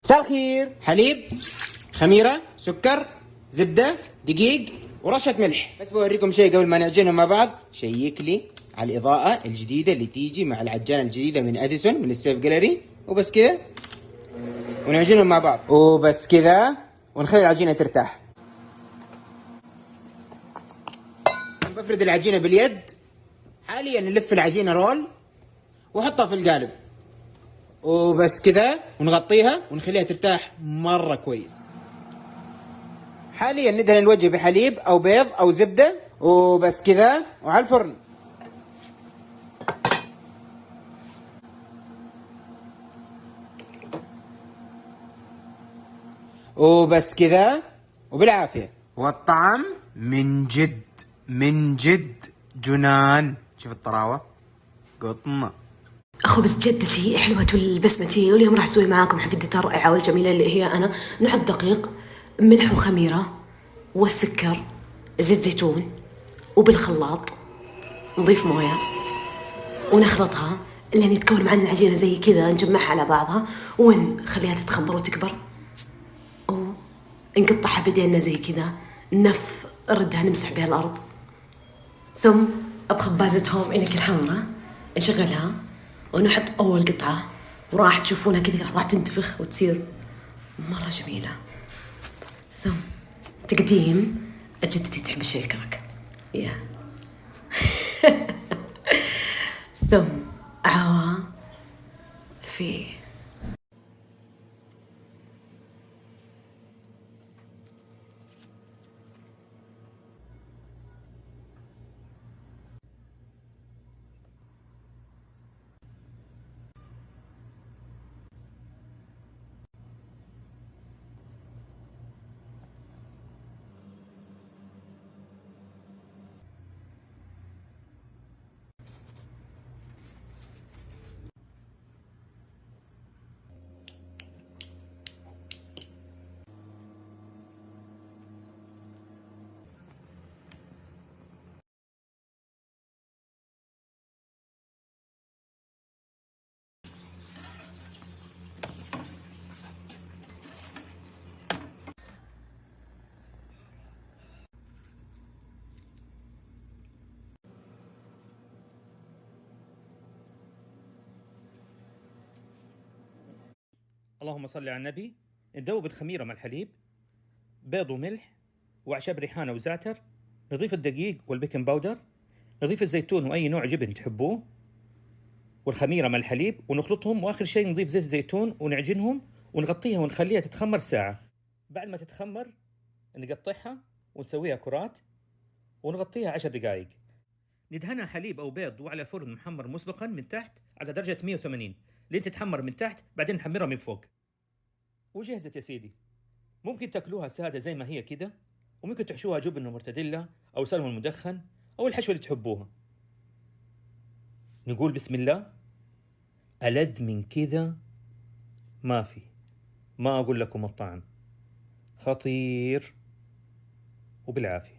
مساء الخير. حليب، خميرة، سكر، زبدة، دقيق، ورشة ملح. بس بوريكم شيء قبل ما نعجنهم مع بعض. شيك لي على الإضاءة الجديدة اللي تيجي مع العجانة الجديدة من أديسون من السيف جاليري. وبس كذا ونعجنهم مع بعض وبس كذا ونخلي العجينة ترتاح. بفرد العجينة باليد. حاليا نلف العجينة رول واحطها في القالب وبس كذا ونغطيها ونخليها ترتاح مرة كويس. حاليا ندهن الوجه بحليب او بيض او زبدة وبس كذا وعلى الفرن. وبس كذا وبالعافية. والطعم من جد جنان. شوف الطراوة قطمة. خبز جدتي حلوة البسمتي واليوم راح تسوي معاكم حفيدتها الرائعة والجميلة اللي هي أنا. نحط دقيق، ملح وخميرة والسكر، زيت زيتون، وبالخلاط نضيف موية ونخلطها لين تكون معنا العجينة زي كذا. نجمعها على بعضها ونخليها تتخمر وتكبر ونقطعها بدينا زي كذا. نردها نمسح بها الأرض، ثم بخبازة هوم إنك الحمراء نشغلها ونحط أول قطعة وراح تشوفونها كذا راح تنتفخ وتصير مرة جميلة. ثم تقديم جدتي تحب الشاي الكرك ثم عوافي. اللهم صل على النبي. ندوب الخميرة مع الحليب، بيض وملح وأعشاب ريحانة وزعتر. نضيف الدقيق والبيكنج باودر، نضيف الزيتون وأي نوع جبن تحبوه والخميرة مع الحليب ونخلطهم. وآخر شيء نضيف زيت زيتون ونعجنهم ونغطيها ونخليها تتخمر ساعة. بعد ما تتخمر نقطعها ونسويها كرات ونغطيها 10 دقائق. ندهنها حليب أو بيض وعلى فرن محمر مسبقا من تحت على درجة 180 لين تتحمر من تحت، بعدين نحمرها من فوق. وجهزت يا سيدي. ممكن تاكلوها سادة زي ما هي كده، وممكن تحشوها جبن ومرتديلا أو سلمون مدخن أو الحشوة اللي تحبوها. نقول بسم الله. ألذ من كذا ما في. ما أقول لكم الطعم خطير وبالعافية.